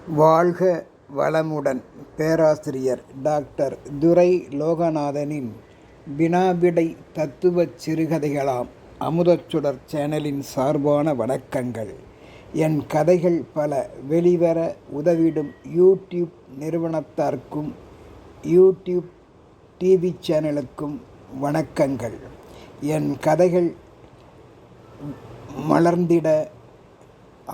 வாழ்க வளமுடன்! பேராசிரியர் டாக்டர் துரை லோகநாதனின் வினாவிடை தத்துவச் சிறுகதைகளாம் அமுதச்சுடர் சேனலின் சார்பான வணக்கங்கள். என் கதைகள் பல வெளிவர உதவிடும் யூடியூப் நிறுவனத்தார்க்கும் யூடியூப் டிவி சேனலுக்கும் வணக்கங்கள். என் கதைகள் மலர்ந்திட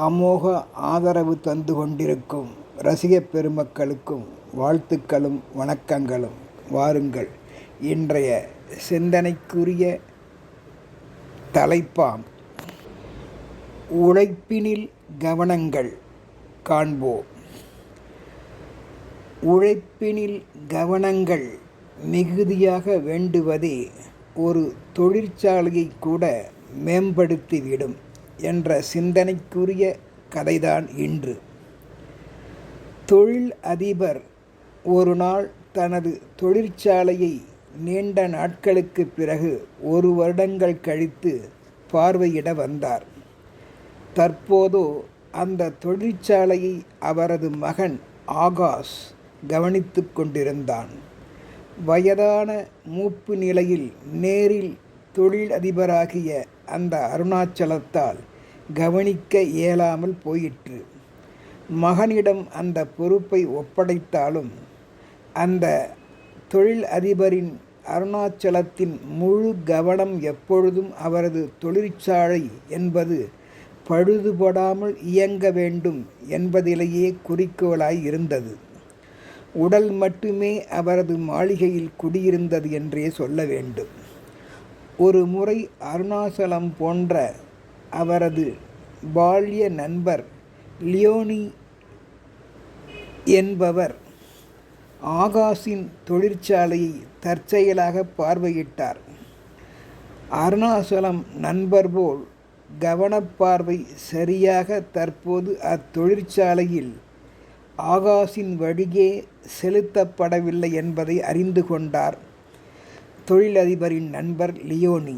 அமோக ஆதரவு தந்து கொண்டிருக்கும் ரசிகப் பெருமக்களுக்கும் வாழ்த்துக்களும் வணக்கங்களும். வாருங்கள், இன்றைய சிந்தனைக்குரிய தலைப்பாம் உழைப்பினில் கவனங்கள் காண்போம். உழைப்பினில் கவனங்கள் மிகுதியாக வேண்டுவதே ஒரு தொழிற்சாலையை கூட மேம்படுத்திவிடும் என்ற சிந்தனைக்குரிய கதைதான் இன்று. தொழில் அதிபர் ஒரு நாள் தனது தொழிற்சாலையை நீண்ட நாட்களுக்கு பிறகு 1 வருடங்கள் கழித்து பார்வையிட வந்தார். தற்போதோ அந்த தொழிற்சாலையை அவரது மகன் ஆகாஷ் கவனித்து கொண்டிருந்தான். வயதான மூப்பு நிலையில் நேரில் தொழில் அதிபராகிய அந்த அருணாச்சலத்தால் கவனிக்க இயலாமல் போயிற்று. மகனிடம் அந்த பொறுப்பை ஒப்படைத்தாலும் அந்த தொழில் அதிபரின் அருணாச்சலத்தின் முழு கவனம் எப்பொழுதும் அவரது தொழிற்சாலை என்பது பழுதுபடாமல் இயங்க வேண்டும் என்பதிலேயே குறிக்கோளாய் இருந்தது. உடல் மட்டுமே அவரது மாளிகையில் குடியிருந்தது என்றே சொல்ல வேண்டும். ஒரு முறை அருணாச்சலம் போன்ற அவரது பால்ய நண்பர் லியோனி என்பவர் ஆகாஷின் தொழிற்சாலையை தற்செயலாக பார்வையிட்டார். அருணாச்சலம் நண்பர் போல் கவனப்பார்வை சரியாக தற்போது அத்தொழிற்சாலையில் ஆகாஷின் வழியே செலுத்தப்படவில்லை என்பதை அறிந்து கொண்டார் தொழிலதிபரின் நண்பர் லியோனி.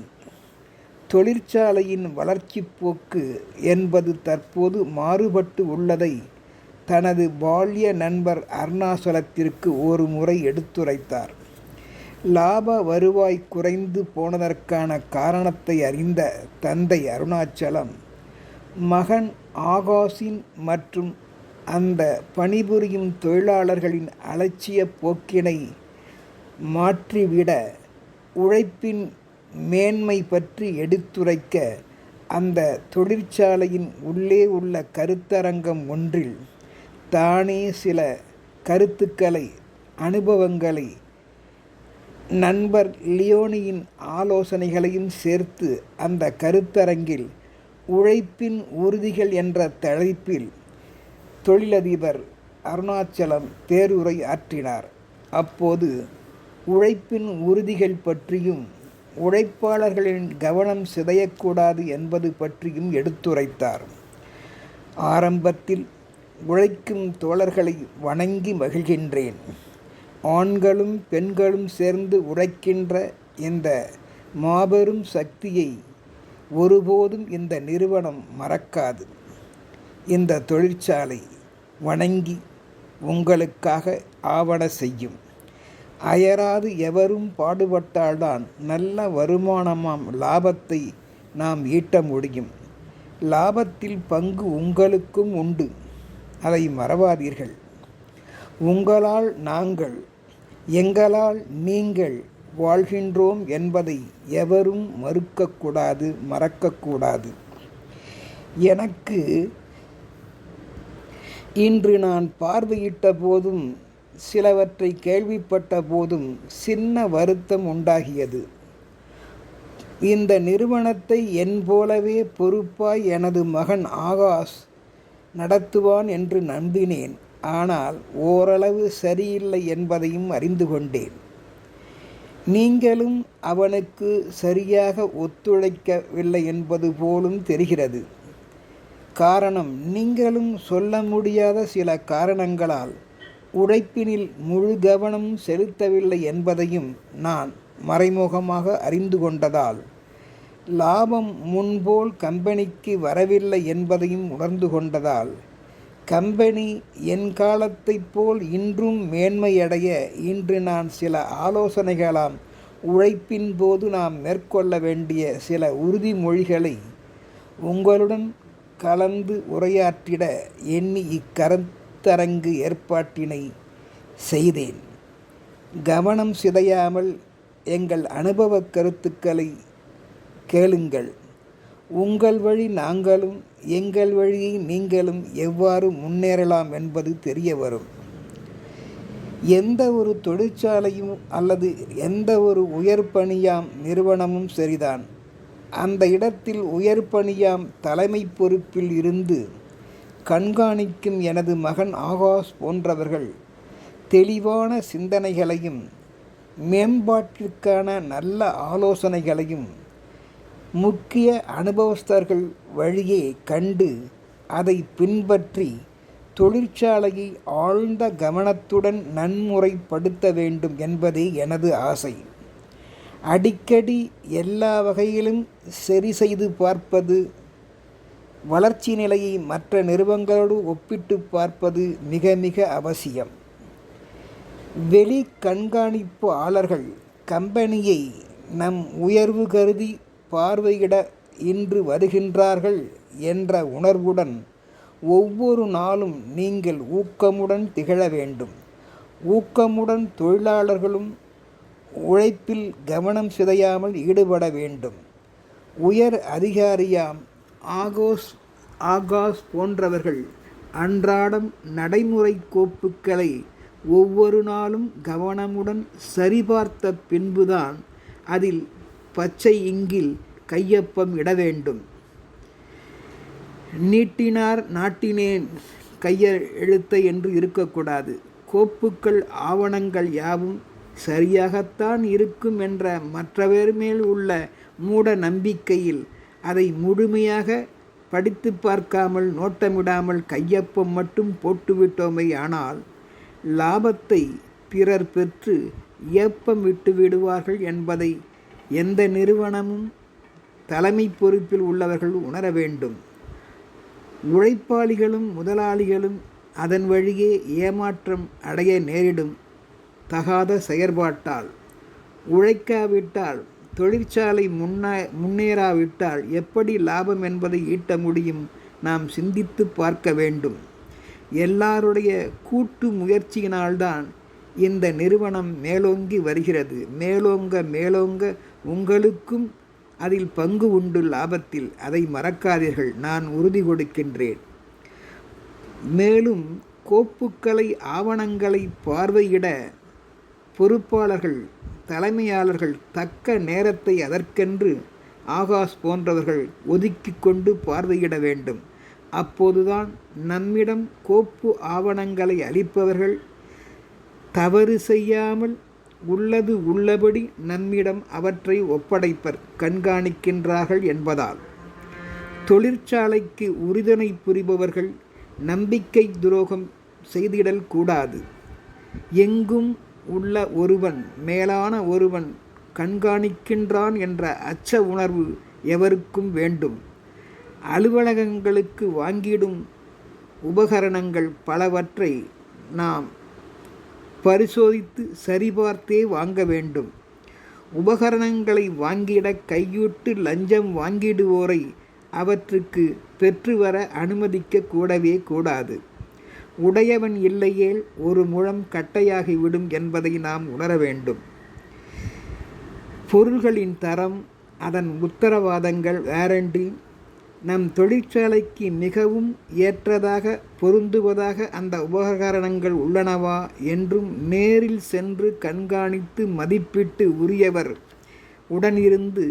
தொழிற்சாலையின் வளர்ச்சி போக்கு என்பது தற்போது மாறுபட்டு உள்ளதை தனது பால்ய நண்பர் அருணாச்சலத்திற்கு ஒரு முறை எடுத்துரைத்தார். லாப வருவாய் குறைந்து போனதற்கான காரணத்தை அறிந்த தந்தை அருணாச்சலம் மகன் ஆகாஷின் மற்றும் அந்த பணிபுரியும் தொழிலாளர்களின் அலட்சிய போக்கினை மாற்றிவிட உழைப்பின் மேன்மை பற்றி எடுத்துரைக்க அந்த தொழிற்சாலையின் உள்ளே உள்ள கருத்தரங்கம் ஒன்றில் தானே சில கருத்துக்களை அனுபவங்களை நண்பர் லியோனியின் ஆலோசனைகளையும் சேர்த்து அந்த கருத்தரங்கில் உழைப்பின் உறுதிகள் என்ற தலைப்பில் தொழிலதிபர் அருணாச்சலம் பேருரை ஆற்றினார். அப்போது உழைப்பின் உறுதிகள் பற்றியும் உழைப்பாளர்களின் கவனம் சிதையக்கூடாது என்பது பற்றியும் எடுத்துரைத்தார். ஆரம்பத்தில் உழைக்கும் தோழர்களை வணங்கி மகிழ்கின்றேன். ஆண்களும் பெண்களும் சேர்ந்து உழைக்கின்ற இந்த மாபெரும் சக்தியை ஒருபோதும் இந்த நிறுவனம் மறக்காது. இந்த தொழிற்சாலை வணங்கி உங்களுக்காக ஆவன செய்யும். அயராது எவரும் பாடுபட்டால்தான் நல்ல வருமானமாம் லாபத்தை நாம் ஈட்ட முடியும். லாபத்தில் பங்கு உங்களுக்கும் உண்டு, அதை மறவாதீர்கள். உங்களால் நாங்கள், எங்களால் நீங்கள் வாழ்கின்றோம் என்பதை எவரும் மறுக்கக்கூடாது, மறக்கக்கூடாது. எனக்கு இன்று நான் பார்வையிட்ட போதும் சிலவற்றை கேள்விப்பட்ட போதும் சின்ன வருத்தம் உண்டாகியது. இந்த நிறுவனத்தை என் போலவே பொறுப்பாய் எனது மகன் ஆகாஷ் நடத்துவான் என்று நம்பினேன். ஆனால் ஓரளவு சரியில்லை என்பதையும் அறிந்து கொண்டேன். நீங்களும் அவனுக்கு சரியாக ஒத்துழைக்கவில்லை என்பது போலும் தெரிகிறது. காரணம், நீங்களும் சொல்ல முடியாத சில காரணங்களால் உழைப்பினில் முழு கவனம் செலுத்தவில்லை என்பதையும் நான் மறைமுகமாக அறிந்து கொண்டதால் லாபம் முன்போல் கம்பெனிக்கு வரவில்லை என்பதையும் உணர்ந்து கொண்டதால் கம்பெனி என் காலத்தைப் போல் இன்றும் மேன்மையடைய இன்று நான் சில ஆலோசனைகளாம் உழைப்பின் போது நாம் மேற்கொள்ள வேண்டிய சில உறுதிமொழிகளை உங்களுடன் கலந்து உரையாற்றிட எண்ணி இக்கருத்தரங்கு ஏற்பாட்டினை செய்தேன். கவனம் சிதையாமல் எங்கள் அனுபவ கருத்துக்களை கேளுங்கள். உங்கள் வழி நாங்களும், எங்கள் வழியை நீங்களும் எவ்வாறு முன்னேறலாம் என்பது தெரிய வரும். எந்த ஒரு தொழிற்சாலையும் அல்லது எந்த ஒரு உயர்பணியாம் நிறுவனமும் சரிதான். அந்த இடத்தில் உயர்பணியாம் தலைமை பொறுப்பில் இருந்து கண்காணிக்கும் எனது மகன் ஆகாஷ் போன்றவர்கள் தெளிவான சிந்தனைகளையும் மேம்பாட்டிற்கான நல்ல ஆலோசனைகளையும் முக்கிய அனுபவஸ்தர்கள் வழியே கண்டு அதை பின்பற்றி தொழிற்சாலையை ஆழ்ந்த கவனத்துடன் நன்முறைப்படுத்த வேண்டும் என்பதே எனது ஆசை. அடிக்கடி எல்லா வகையிலும் சரி செய்து பார்ப்பது, வளர்ச்சி நிலையை மற்ற நிறுவனங்களோடு ஒப்பிட்டு பார்ப்பது மிக மிக அவசியம். வெளி கண்காணிப்பாளர்கள் கம்பெனியை நம் உயர்வு கருதி பார்வையிட இன்று வருகின்றார்கள் என்ற உணர்வுடன் ஒவ்வொரு நாளும் நீங்கள் ஊக்கமுடன் திகழ வேண்டும். ஊக்கமுடன் தொழிலாளர்களும் உழைப்பில் கவனம் சிதையாமல் ஈடுபட வேண்டும். உயர் அதிகாரியாம் ஆகாஷ் போன்றவர்கள் அன்றாடம் நடைமுறை கோப்புகளை ஒவ்வொரு நாளும் கவனமுடன் சரிபார்த்த பின்புதான் அதில் பச்சை இங்கில் கையொப்பம் இட வேண்டும். நீட்டினார் நாட்டினேன் கையெழுத்தை என்று இருக்கக்கூடாது. கோப்புக்கள் ஆவணங்கள் யாவும் சரியாகத்தான் இருக்கும் என்ற மற்றவர் மேல் உள்ள மூட நம்பிக்கையில் அதை முழுமையாக படித்து பார்க்காமல் நோட்டமிடாமல் கையொப்பம் மட்டும் போட்டுவிட்டோமே ஆனால் லாபத்தை பிறர் பெற்று ஏப்பம் விட்டு விடுவார்கள் என்பதை எந்த நிறுவனமும் தலைமை பொறுப்பில் உள்ளவர்கள் உணர வேண்டும். உழைப்பாளிகளும் முதலாளிகளும் அதன் வழியே ஏமாற்றம் அடைய நேரிடும். தகாத செயற்பாட்டால் உழைக்காவிட்டால், தொழிற்சாலை முன்னேறாவிட்டால் எப்படி லாபம் என்பதை ஈட்ட முடியும்? நாம் சிந்தித்து பார்க்க வேண்டும். எல்லாருடைய கூட்டு முயற்சியினால்தான் இந்த நிறுவனம் மேலோங்கி வருகிறது. மேலோங்க உங்களுக்கும் அதில் பங்கு உண்டு லாபத்தில். அதை மறக்காதீர்கள், நான் உறுதி கொடுக்கின்றேன். மேலும் கோப்புக்களை ஆவணங்களை பார்வையிட பொறுப்பாளர்கள் தலைமையாளர்கள் தக்க நேரத்தை அதற்கென்று ஆகாஷ் போன்றவர்கள் ஒதுக்கி கொண்டு பார்வையிட வேண்டும். அப்போதுதான் நம்மிடம் கோப்பு ஆவணங்களை அளிப்பவர்கள் தவறு செய்யாமல் உள்ளது உள்ளபடி நம்மிடம் அவற்றை ஒப்படைப்பர் கண்காணிக்கின்றார்கள் என்பதால். தொழிற்சாலைக்கு உறுதுணை புரிபவர்கள் நம்பிக்கை துரோகம் செய்திடல் கூடாது. எங்கும் உள்ள ஒருவன், மேலான ஒருவன் கண்காணிக்கின்றான் என்ற அச்ச உணர்வு எவருக்கும் வேண்டும். அலுவலகங்களுக்கு வாங்கிடும் உபகரணங்கள் பலவற்றை நாம் பரிசோதித்து சரிபார்த்தே வாங்க வேண்டும். உபகரணங்களை வாங்கிட கையூட்டு லஞ்சம் வாங்கிடுவோரை அவற்றுக்கு பெற்று வர அனுமதிக்க கூடவே கூடாது. உடையவன் இல்லையேல் ஒரு முழம் கட்டையாகிவிடும் என்பதை நாம் உணர வேண்டும். பொருள்களின் தரம், அதன் உத்தரவாதங்கள், வாரண்டி நம் தொழிற்சாலைக்கு மிகவும் ஏற்றதாக பொருந்துவதாக அந்த உபகரணங்கள் உள்ளனவா என்றும் நேரில் சென்று கண்காணித்து மதிப்பிட்டு உரியவர் உடனிருந்து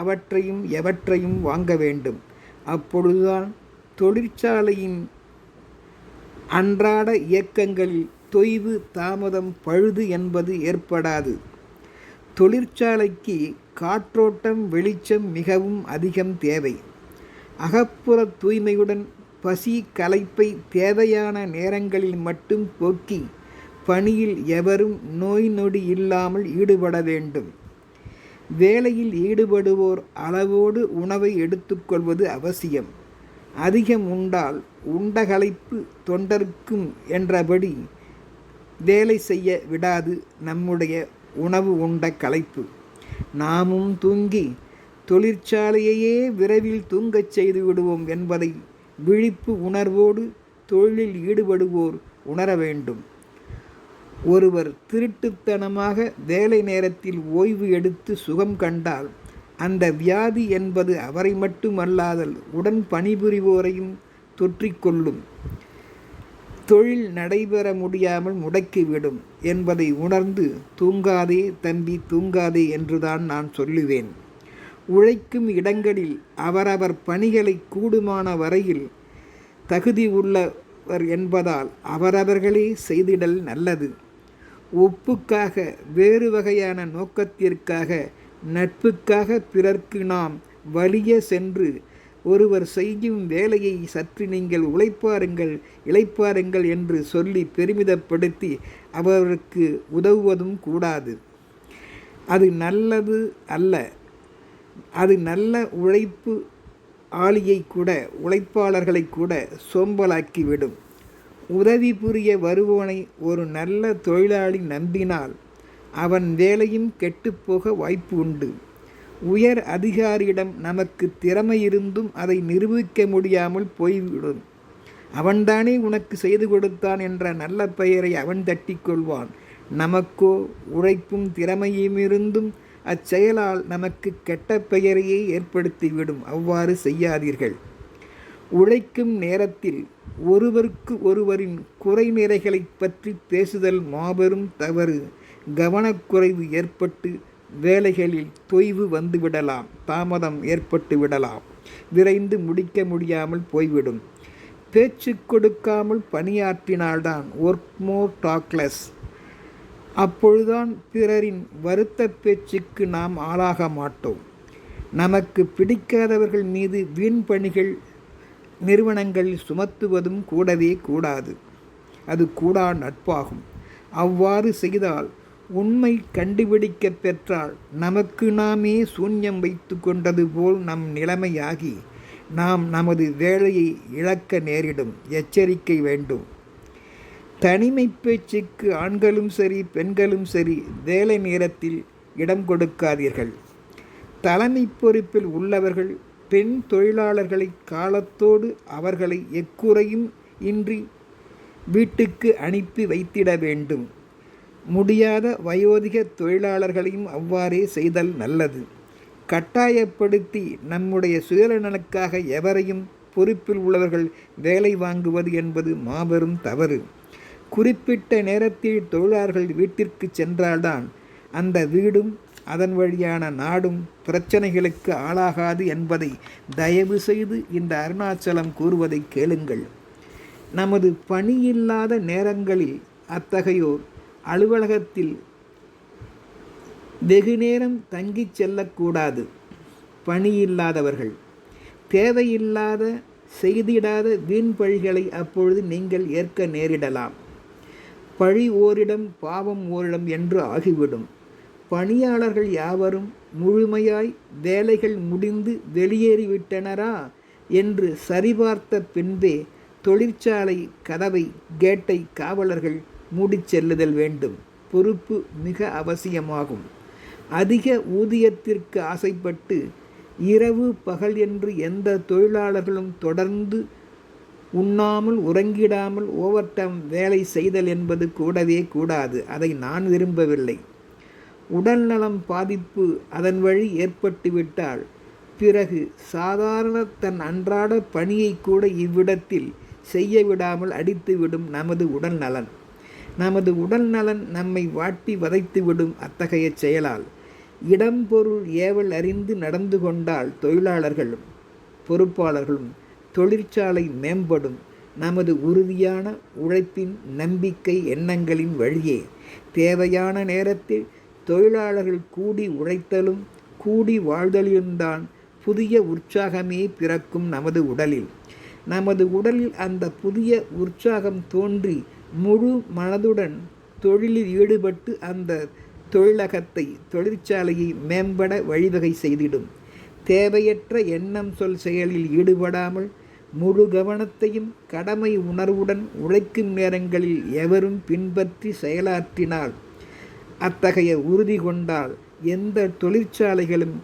அவற்றையும் எவற்றையும் வாங்க வேண்டும். அப்பொழுதுதான் தொழிற்சாலையின் அன்றாட இயக்கங்களில் தொய்வு, தாமதம், பழுது என்பது ஏற்படாது. தொழிற்சாலைக்கு காற்றோட்டம், வெளிச்சம் மிகவும் அதிகம் தேவை. அகப்புற தூய்மையுடன் பசி களைப்பை தேவையான நேரங்களில் மட்டும் போக்கி பணியில் எவரும் நோய் நொடி இல்லாமல் ஈடுபட வேண்டும். வேலையில் ஈடுபடுவோர் அளவோடு உணவை எடுத்துக்கொள்வது அவசியம். அதிகம் உண்டால் உண்ட களைப்பு தொண்டர்க்கும் என்றபடி வேலை செய்ய விடாது நம்முடைய உணவு உண்ட களைப்பு. நாமும் தூங்கி தொழிற்சாலையையே விரைவில் தூங்கச் செய்து விடுவோம் என்பதை விழிப்பு உணர்வோடு தொழிலில் ஈடுபடுவோர் உணர வேண்டும். ஒருவர் திருட்டுத்தனமாக வேலை நேரத்தில் ஓய்வு எடுத்து சுகம் கண்டால் அந்த வியாதி என்பது அவரை மட்டுமல்லாதல் உடன் பணிபுரிவோரையும் தொற்றிக்கொள்ளும், தொழில் நடைபெற முடியாமல் முடக்கிவிடும் என்பதை உணர்ந்து தூங்காதே தம்பி தூங்காதே என்றுதான் நான் சொல்லுவேன். உழைக்கும் இடங்களில் அவரவர் பணிகளை கூடுமான வரையில் தகுதி உள்ளவர் என்பதால் அவரவர்களே செய்திடல் நல்லது. ஒப்புக்காக, வேறு வகையான நோக்கத்திற்காக, நட்புக்காக பிறர்க்கு நாம் வலிய சென்று ஒருவர் செய்யும் வேலையை சற்று நீங்கள் உழைப்பாருங்கள் இளைப்பாருங்கள் என்று சொல்லி பெருமிதப்படுத்தி அவருக்கு உதவுவதும் கூடாது. அது நல்லது அல்ல. அது நல்ல உழைப்பு ஆளியை கூட, உழைப்பாளர்களை கூட சோம்பலாக்கிவிடும். உதவி புரிய வருவோனை ஒரு நல்ல தொழிலாளி நம்பினால் அவன் வேலையும் கெட்டுப்போக வாய்ப்பு உண்டு. உயர் அதிகாரியிடம் நமக்கு திறமை இருந்தும் அதை நிரூபிக்க முடியாமல் போய்விடும். அவன்தானே உனக்கு செய்து கொடுத்தான் என்ற நல்ல பெயரை அவன் தட்டிக்கொள்வான். நமக்கோ உழைப்பும் திறமையும் இருந்தும் அச்செயலால் நமக்கு கெட்ட பெயரையே ஏற்படுத்திவிடும். அவ்வாறு செய்யாதீர்கள். உழைக்கும் நேரத்தில் ஒருவருக்கு ஒருவரின் குறைநிறைகளை பற்றி பேசுதல் மாபெரும் தவறு. கவனக்குறைவு ஏற்பட்டு வேலைகளில் தொய்வு வந்துவிடலாம், தாமதம் ஏற்பட்டு விடலாம், விரைந்து முடிக்க முடியாமல் போய்விடும். பேச்சு கொடுக்காமல் பணியாற்றினால்தான் ஒர்க் மோர் டாக்லெஸ். அப்பொழுதுதான் பிறரின் வருத்த பேச்சுக்கு நாம் ஆளாக மாட்டோம். நமக்கு பிடிக்காதவர்கள் மீது வீண் பணிகள் நிறுவனங்களில் சுமத்துவதும் கூடவே கூடாது. அது கூடா நட்பாகும். அவ்வாறு செய்தால் உண்மை கண்டுபிடிக்க பெற்றால் நமக்கு நாமே சூன்யம் வைத்து கொண்டது போல் நம் நிலைமையாகி நாம் நமது வேலையை இழக்க நேரிடும். எச்சரிக்கை வேண்டும். தனிமை பேச்சுக்கு ஆண்களும் சரி பெண்களும் சரி வேலை நேரத்தில் இடம் கொடுக்காதீர்கள். தலைமை பொறுப்பில் உள்ளவர்கள் பெண் தொழிலாளர்களை காலத்தோடு அவர்களை எக்குறையும் இன்றி வீட்டுக்கு அனுப்பி வைத்திட வேண்டும். முடியாத வயோதிக தொழிலாளர்களையும் அவ்வாறே செய்தல் நல்லது. கட்டாயப்படுத்தி நம்முடைய சுயநலனுக்காக எவரையும் பொறுப்பில் உள்ளவர்கள் வேலை வாங்குவது என்பது மாபெரும் தவறு. குறிப்பிட்ட நேரத்தில் தொழிலாளர்கள் வீட்டிற்கு சென்றால்தான் அந்த வீடும் அதன் வழியான நாடும் பிரச்சனைகளுக்கு ஆளாகாது என்பதை தயவு செய்து இந்த அருணாச்சலம் கூறுவதை கேளுங்கள். நமது பணியில்லாத நேரங்களில் அத்தகையோர் அலுவலகத்தில் வெகு நேரம் தங்கி செல்லக்கூடாது. பணியில்லாதவர்கள் தேவையில்லாத செய்திடாத வீண் பழிகளை அப்பொழுது நீங்கள் ஏற்க நேரிடலாம். பழி ஓரிடம் பாவம் ஓரிடம் என்று ஆகிவிடும். பணியாளர்கள் யாவரும் முழுமையாய் வேலைகள் முடிந்து வெளியேறிவிட்டனரா என்று சரிபார்த்த பின்பே தொழிற்சாலை கதவை கேட்டை காவலர்கள் மூடிச் செல்லுதல் வேண்டும். பொறுப்பு மிக அவசியமாகும். அதிக ஊதியத்திற்கு ஆசைப்பட்டு இரவு பகல் என்று எந்த தொழிலாளர்களும் தொடர்ந்து உண்ணாமல் உறங்கிடாமல் ஓவர் டைம் வேலை செய்தல் என்பது கூடவே கூடாது. அதை நான் விரும்பவில்லை. உடல்நலம் பாதிப்பு அதன் வழி ஏற்பட்டுவிட்டால் பிறகு சாதாரண தன் அன்றாட பணியை கூட இவ்விடத்தில் செய்ய விடாமல் அடித்துவிடும் நமது உடல் நலன். நமது உடல் நலன் நம்மை வாட்டி வதைத்துவிடும். அத்தகைய செயலால் இடம்பொருள் ஏவல் அறிந்து நடந்து கொண்டால் தொழிலாளர்களும் பொறுப்பாளர்களும் தொழிற்சாலை மேம்படும். நமது உறுதியான உழைப்பின் நம்பிக்கை எண்ணங்களின் வழியே தேவையான நேரத்தில் தொழிலாளர்கள் கூடி உழைத்தலும் கூடி வாழ்தலிலும்தான் புதிய உற்சாகமே பிறக்கும் நமது உடலில். நமது உடலில் அந்த புதிய உற்சாகம் தோன்றி முழு மனதுடன் தொழிலில் ஈடுபட்டு அந்த தொழிலகத்தை தொழிற்சாலையை மேம்பட வழிவகை செய்திடும். தேவையற்ற எண்ணம் சொல் செயலில் ஈடுபடாமல் முழு கவனத்தையும் கடமை உணர்வுடன் உழைக்கும் நேரங்களில் எவரும் பின்பற்றி செயலாற்றினால், அத்தகைய உறுதி கொண்டால் எந்த தொழிற்சாலைகளும்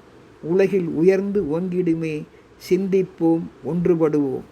உலகில் உயர்ந்து ஓங்கிடுமே. சிந்திப்போம், ஒன்றுபடுவோம்.